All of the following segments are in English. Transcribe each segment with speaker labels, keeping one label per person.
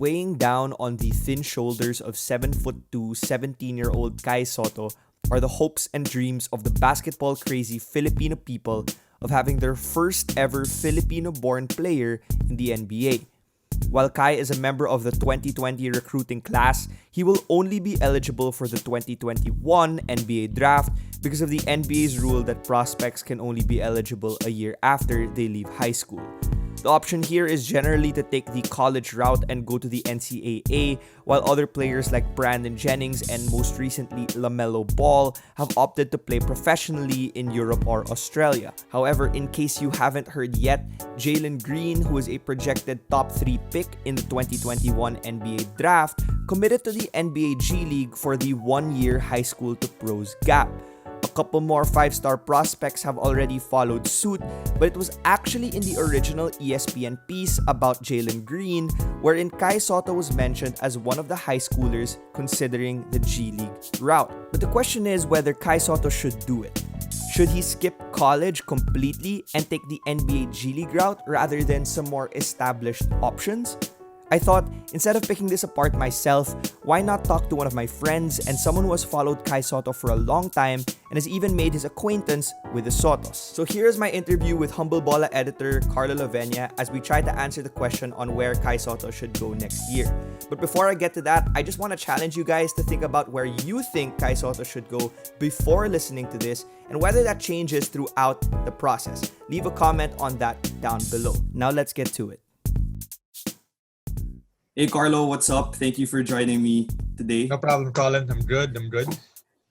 Speaker 1: weighing down on the thin shoulders of 7'2", 17-year-old Kai Sotto are the hopes and dreams of the basketball-crazy Filipino people of having their first ever Filipino-born player in the NBA. While Kai is a member of the 2020 recruiting class, he will only be eligible for the 2021 NBA draft because of the NBA's rule that prospects can only be eligible a year after they leave high school. The option here is generally to take the college route and go to the NCAA, while other players like Brandon Jennings and most recently LaMelo Ball have opted to play professionally in Europe or Australia. However, in case you haven't heard yet, Jalen Green, who is a projected top 3 pick in the 2021 NBA draft, committed to the NBA G League for the 1-year high school to pros gap. A couple more 5-star prospects have already followed suit, but it was actually in the original ESPN piece about Jalen Green wherein Kai Sotto was mentioned as one of the high schoolers considering the G League route. But the question is whether Kai Sotto should do it. Should he skip college completely and take the NBA G League route rather than some more established options? I thought, instead of picking this apart myself, why not talk to one of my friends and someone who has followed Kai Sotto for a long time and has even made his acquaintance with the Sottos. So here's my interview with HumbleBola Editor Karlo Lovenia as we try to answer the question on where Kai Sotto should go next year. But before I get to that, I just want to challenge you guys to think about where you think Kai Sotto should go before listening to this and whether that changes throughout the process. Leave a comment on that down below. Now let's get to it. Hey Karlo, what's up? Thank you for joining me today.
Speaker 2: No problem, Colin. I'm good.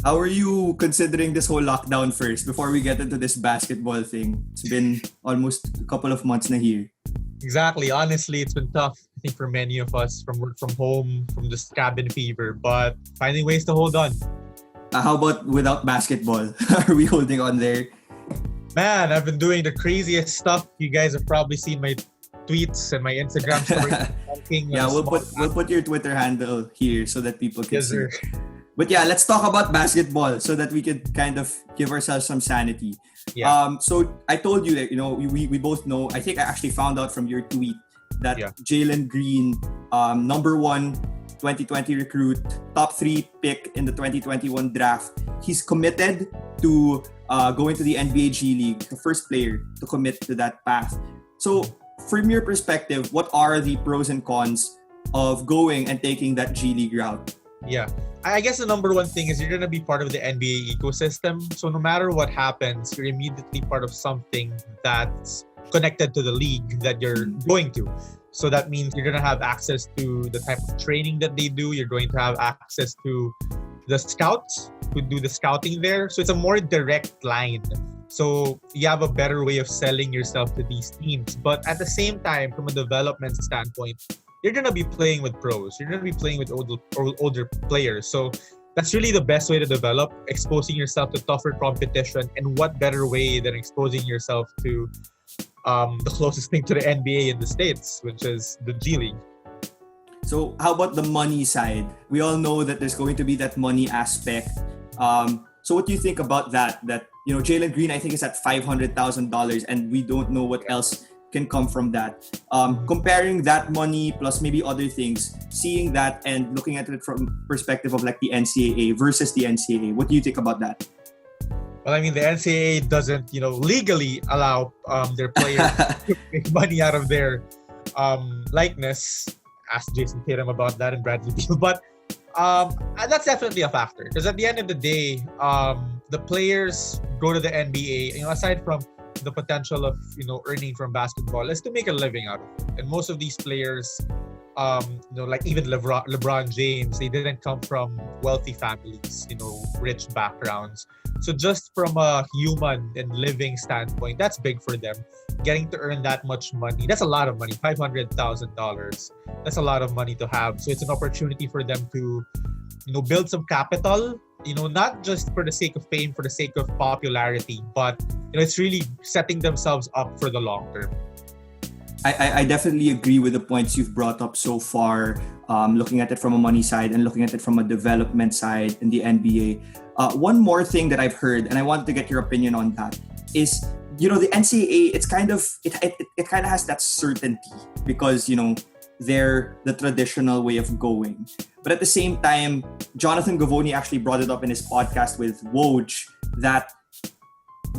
Speaker 1: How are you considering this whole lockdown first before we get into this basketball thing? It's been almost a couple of months na here.
Speaker 2: Exactly. Honestly, it's been tough, I think, for many of us from work from home, from just cabin fever, but finding ways to hold on.
Speaker 1: How about without basketball? Are we holding on there?
Speaker 2: Man, I've been doing the craziest stuff. You guys have probably seen my tweets and my Instagram story.
Speaker 1: Yeah, we'll put your Twitter handle here so that people can
Speaker 2: Yes,
Speaker 1: see.
Speaker 2: sir.
Speaker 1: But yeah, let's talk about basketball so that we could kind of give ourselves some sanity.
Speaker 2: Yeah.
Speaker 1: So I told you that, we both know, I think I actually found out from your tweet that Jalen Green, number 1 2020 recruit, top 3 pick in the 2021 draft, he's committed to going to the NBA G League, the first player to commit to that path. So from your perspective, what are the pros and cons of going and taking that G League route?
Speaker 2: Yeah. I guess the number one thing is you're going to be part of the NBA ecosystem. So no matter what happens, you're immediately part of something that's connected to the league that you're going to. So that means you're going to have access to the type of training that they do. You're going to have access to the scouts who do the scouting there. So it's a more direct line. So you have a better way of selling yourself to these teams. But at the same time, from a development standpoint, you're going to be playing with pros. You're going to be playing with older players. So that's really the best way to develop, exposing yourself to tougher competition. And what better way than exposing yourself to the closest thing to the NBA in the States, which is the G League.
Speaker 1: So how about the money side? We all know that there's going to be that money aspect. So what do you think about that? That, Jalen Green, I think, is at $500,000 and we don't know what else can come from that. Comparing that money plus maybe other things, seeing that and looking at it from perspective of like the NCAA versus the NCAA, what do you think about that?
Speaker 2: Well, I mean, the NCAA doesn't, legally allow their players to make money out of their likeness. Ask Jason Tatum about that and Bradley Beal. But that's definitely a factor because at the end of the day, the players go to the NBA, aside from the potential of, earning from basketball is to make a living out of it. And most of these players, like even LeBron James, they didn't come from wealthy families, rich backgrounds. So just from a human and living standpoint, that's big for them. Getting to earn that much money, that's a lot of money, $500,000. That's a lot of money to have. So it's an opportunity for them to, build some capital, not just for the sake of fame, for the sake of popularity, but it's really setting themselves up for the long term.
Speaker 1: I definitely agree with the points you've brought up so far, looking at it from a money side and looking at it from a development side in the NBA. One more thing that I've heard, and I wanted to get your opinion on that, is, the NCAA, it's kind of, it kind of has that certainty because,
Speaker 3: the traditional way of going. But at the same time, Jonathan Gavoni actually brought it up in his podcast with Woj that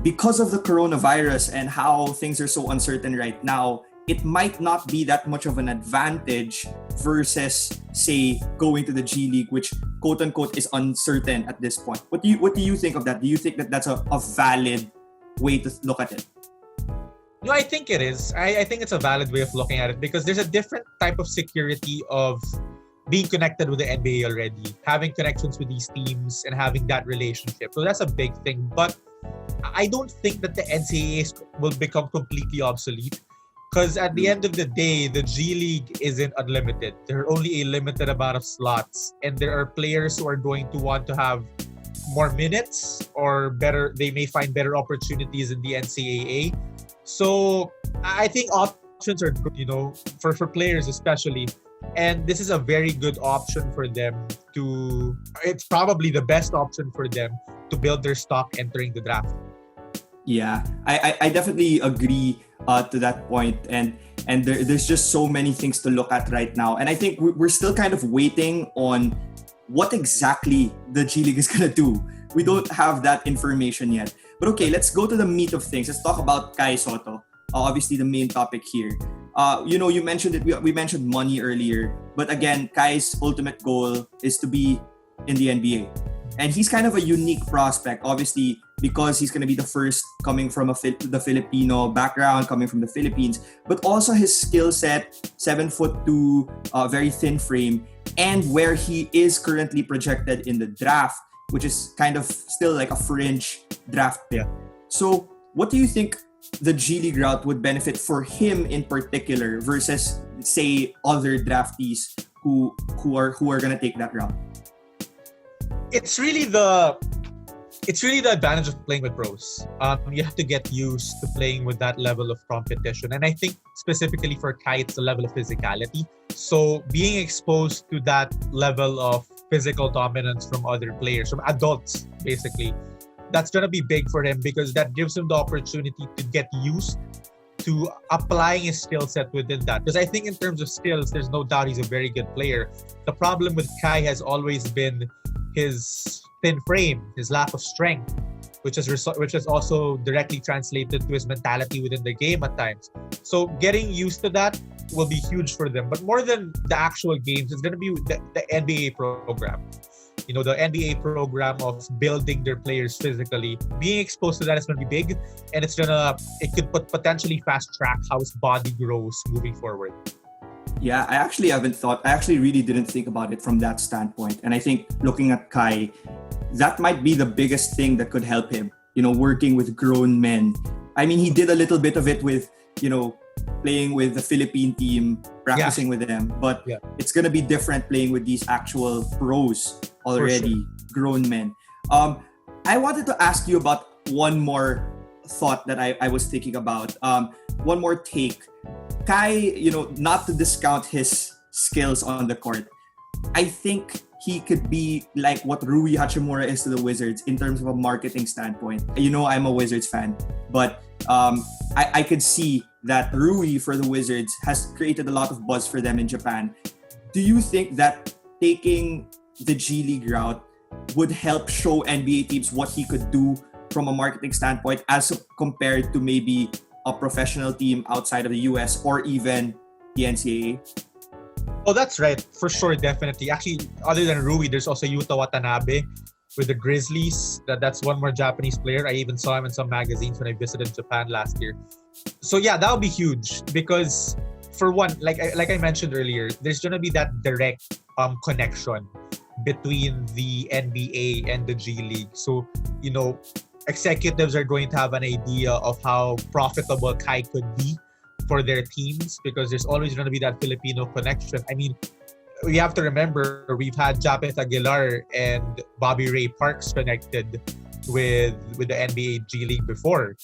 Speaker 3: because of the coronavirus and how things are so uncertain right now, it might not be that much of an advantage versus, say, going to the G League, which quote unquote is uncertain at this point. What do you think of that? Do you think that that's a valid way to look at it?
Speaker 2: No, I think it is. I think it's a valid way of looking at it because there's a different type of security of being connected with the NBA already, having connections with these teams and having that relationship. So that's a big thing. But I don't think that the NCAA will become completely obsolete because at the end of the day, the G League isn't unlimited. There are only a limited amount of slots, and there are players who are going to want to have more minutes or better. They may find better opportunities in the NCAA. So I think options are good, for players especially. And this is a very good option for them it's probably the best option for them to build their stock entering the draft.
Speaker 3: Yeah, I definitely agree to that point. And there's just so many things to look at right now. And I think we're still kind of waiting on what exactly the G League is going to do. We don't have that information yet. But okay, let's go to the meat of things. Let's talk about Kai Sotto. Obviously, the main topic here. You mentioned it. We mentioned money earlier. But again, Kai's ultimate goal is to be in the NBA. And he's kind of a unique prospect, obviously, because he's going to be the first coming from the Filipino background, coming from the Philippines. But also his skill set, 7'2", very thin frame, and where he is currently projected in the draft, which is kind of still like a fringe draft pick. So what do you think the G League route would benefit for him in particular versus, say, other draftees who are going to take that route?
Speaker 2: It's really the advantage of playing with pros. You have to get used to playing with that level of competition. And I think specifically for Kai, it's the level of physicality. So being exposed to that level of physical dominance from other players, from adults, basically, that's going to be big for him because that gives him the opportunity to get used to applying his skill set within that. Because I think in terms of skills, there's no doubt he's a very good player. The problem with Kai has always been his thin frame, his lack of strength, which has also directly translated to his mentality within the game at times. So getting used to that will be huge for them. But more than the actual games, it's going to be the NBA program. The NBA program of building their players physically. Being exposed to that is going to be big, and it could potentially fast track how his body grows moving forward.
Speaker 3: Yeah, I actually really didn't think about it from that standpoint. And I think looking at Kai, that might be the biggest thing that could help him, working with grown men. I mean, he did a little bit of it with, playing with the Philippine team, practicing with them. But it's going to be different playing with these actual pros already, grown men. I wanted to ask you about one more thought that I was thinking about. One more take. Kai, not to discount his skills on the court, I think he could be like what Rui Hachimura is to the Wizards in terms of a marketing standpoint. I'm a Wizards fan, but I could see that Rui for the Wizards has created a lot of buzz for them in Japan. Do you think that taking the G League route would help show NBA teams what he could do from a marketing standpoint as compared to maybe a professional team outside of the US or even the NCAA?
Speaker 2: Oh, that's right. For sure, definitely. Actually, other than Rui, there's also Yuta Watanabe with the Grizzlies. That's one more Japanese player. I even saw him in some magazines when I visited Japan last year. So yeah, that would be huge because for one, like I mentioned earlier, there's going to be that direct connection between the NBA and the G League. So, executives are going to have an idea of how profitable Kai could be for their teams because there's always going to be that Filipino connection. I mean, we have to remember we've had Japeth Aguilar and Bobby Ray Parks connected with the NBA G League before.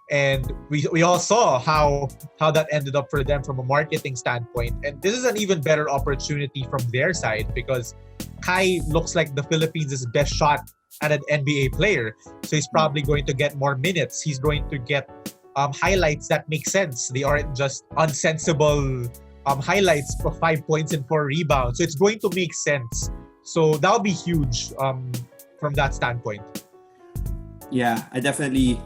Speaker 2: And we all saw how that ended up for them from a marketing standpoint. And this is an even better opportunity from their side because Kai looks like the Philippines' best shot at an NBA player. So he's probably going to get more minutes. He's going to get highlights that make sense. They aren't just unsensible highlights for 5 points and 4 rebounds. So it's going to make sense. So that would be huge from that standpoint.
Speaker 3: Yeah, I definitely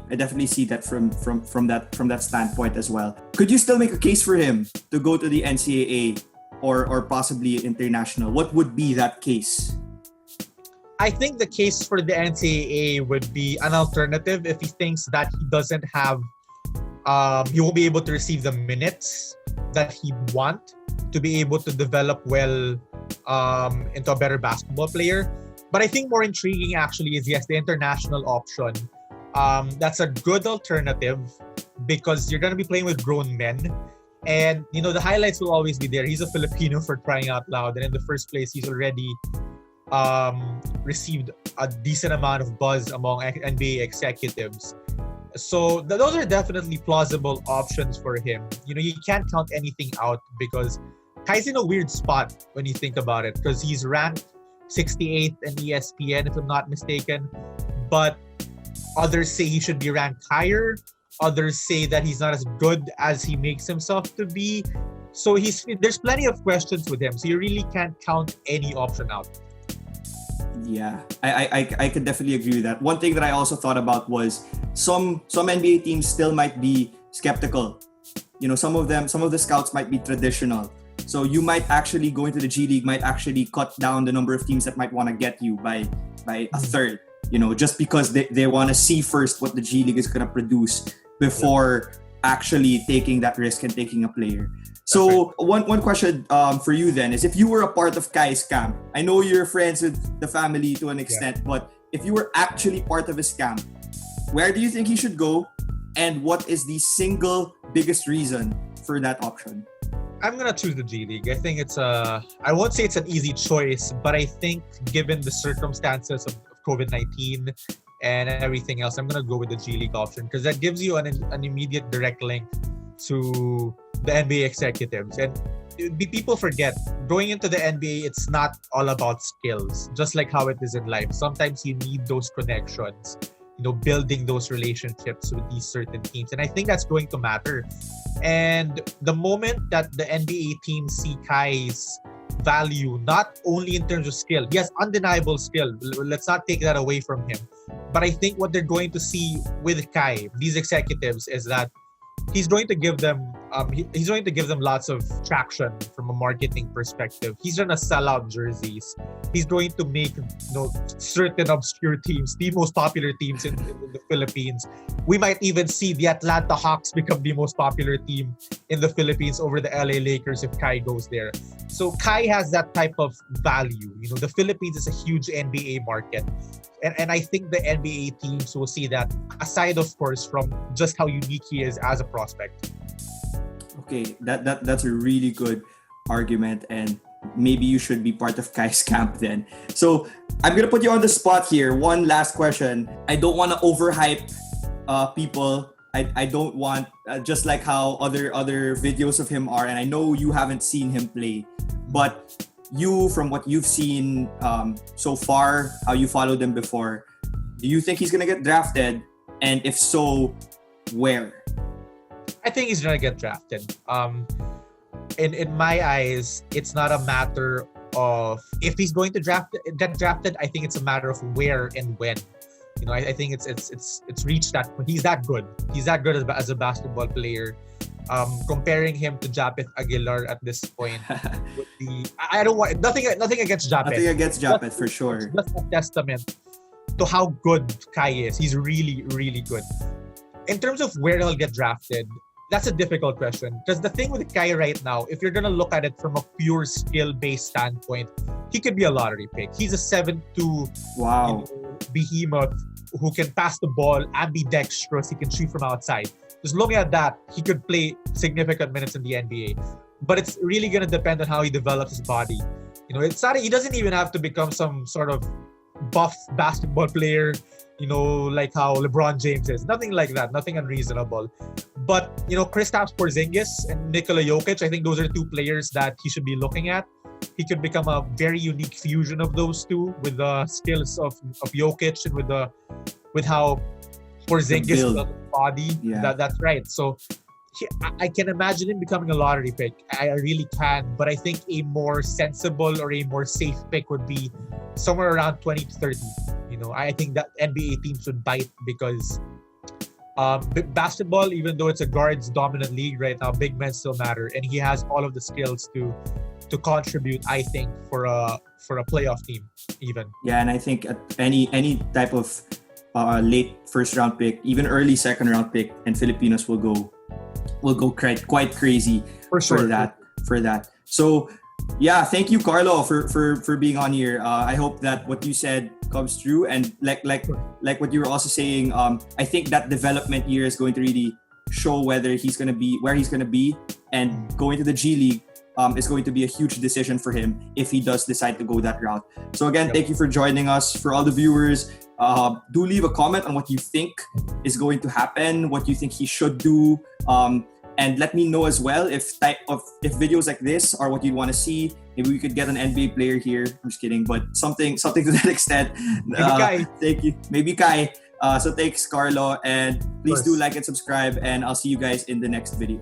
Speaker 3: see that from that standpoint as well. Could you still make a case for him to go to the NCAA or possibly international? What would be that case?
Speaker 2: I think the case for the NCAA would be an alternative if he thinks that he doesn't have, he won't be able to receive the minutes that he'd want to be able to develop well into a better basketball player. But I think more intriguing actually is, yes, the international option. That's a good alternative because you're going to be playing with grown men. And, you know, the highlights will always be there. He's a Filipino, for crying out loud. And in the first place, he's already received a decent amount of buzz among NBA executives. So those are definitely plausible options for him. You know, you can't count anything out because Kai's in a weird spot when you think about it, because he's ranked 68th in ESPN, if I'm not mistaken. But others say he should be ranked higher. Others say that he's not as good as he makes himself to be. So there's plenty of questions with him. So you really can't count any option out.
Speaker 3: Yeah, I can definitely agree with that. One thing that I also thought about was some NBA teams still might be skeptical. You know, some of the scouts might be traditional. So you might actually go into the G League might actually cut down the number of teams that might want to get you by a third. You know, just because they want to see first what the G League is going to produce before actually taking that risk and taking a player. So one question for you then is, if you were a part of Kai's camp, I know you're friends with the family to an extent, but if you were actually part of his camp, where do you think he should go? And what is the single biggest reason for that option?
Speaker 2: I'm going to choose the G League. I think I won't say it's an easy choice, but I think given the circumstances of COVID-19 and everything else, I'm going to go with the G League option because that gives you an immediate direct link to the NBA executives. And people forget, going into the NBA, it's not all about skills, just like how it is in life. Sometimes you need those connections, you know, building those relationships with these certain teams. And I think that's going to matter. And the moment that the NBA teams see Kai's value, not only in terms of skill, he has undeniable skill. Let's not take that away from him. But I think what they're going to see with Kai, these executives, is that he's going to give them lots of traction from a marketing perspective. He's going to sell out jerseys. He's going to make certain obscure teams the most popular teams in the Philippines. We might even see the Atlanta Hawks become the most popular team in the Philippines over the LA Lakers if Kai goes there. So Kai has that type of value. You know, the Philippines is a huge NBA market. And I think the NBA teams will see that, aside, of course, from just how unique he is as a prospect.
Speaker 3: Okay, that's a really good argument, and maybe you should be part of Kai's camp then. So I'm gonna put you on the spot here. One last question. I don't want to overhype people. I don't want just like how other videos of him are, and I know you haven't seen him play, but you, from what you've seen so far, how you followed him before, do you think he's gonna get drafted? And if so, where?
Speaker 2: I think he's gonna get drafted. In my eyes, it's not a matter of if he's going to get drafted. I think it's a matter of where and when. You know, I think it's reached that point. He's that good. He's that good as a basketball player. Comparing him to Japeth Aguilar at this point would be, I don't want nothing against Japeth.
Speaker 3: Nothing against Japeth, for sure.
Speaker 2: That's a testament to how good Kai is. He's really, really good. In terms of where he'll get drafted, that's a difficult question. Because the thing with Kai right now, if you're gonna look at it from a pure skill-based standpoint, he could be a lottery pick. He's a 7'2" behemoth who can pass the ball and be dexterous. He can shoot from outside. Just looking at that, he could play significant minutes in the NBA. But it's really going to depend on how he develops his body. You know, it's not, he doesn't even have to become some sort of buff basketball player, you know, like how LeBron James is. Nothing like that. Nothing unreasonable. But, you know, Kristaps Porzingis and Nikola Jokic, I think those are two players that he should be looking at. He could become a very unique fusion of those two with the skills of Jokic and with how Porzingis built his body. Yeah. That's right. So I can imagine him becoming a lottery pick. I really can. But I think a more sensible or a more safe pick would be somewhere around 20 to 30. I think that NBA teams would bite because basketball, even though it's a guards dominant league right now, big men still matter, and he has all of the skills to contribute, I think, for a playoff team even.
Speaker 3: Yeah, and I think at any type of late first round pick, even early second round pick, and Filipinos will go quite crazy
Speaker 2: for
Speaker 3: that. So yeah, thank you, Karlo, for being on here. I hope that what you said comes true, and like what you were also saying, I think that development year is going to really show whether he's going to be where he's going to be, and going to the G League is going to be a huge decision for him if he does decide to go that route. So again, thank you for joining us. For all the viewers, do leave a comment on what you think is going to happen, what you think he should do, and let me know as well if videos like this are what you'd want to see. Maybe we could get an NBA player here. I'm just kidding, but something to that extent.
Speaker 2: Maybe Kai.
Speaker 3: Thank you. Maybe Kai. So thanks, Karlo, and please do like and subscribe, and I'll see you guys in the next video.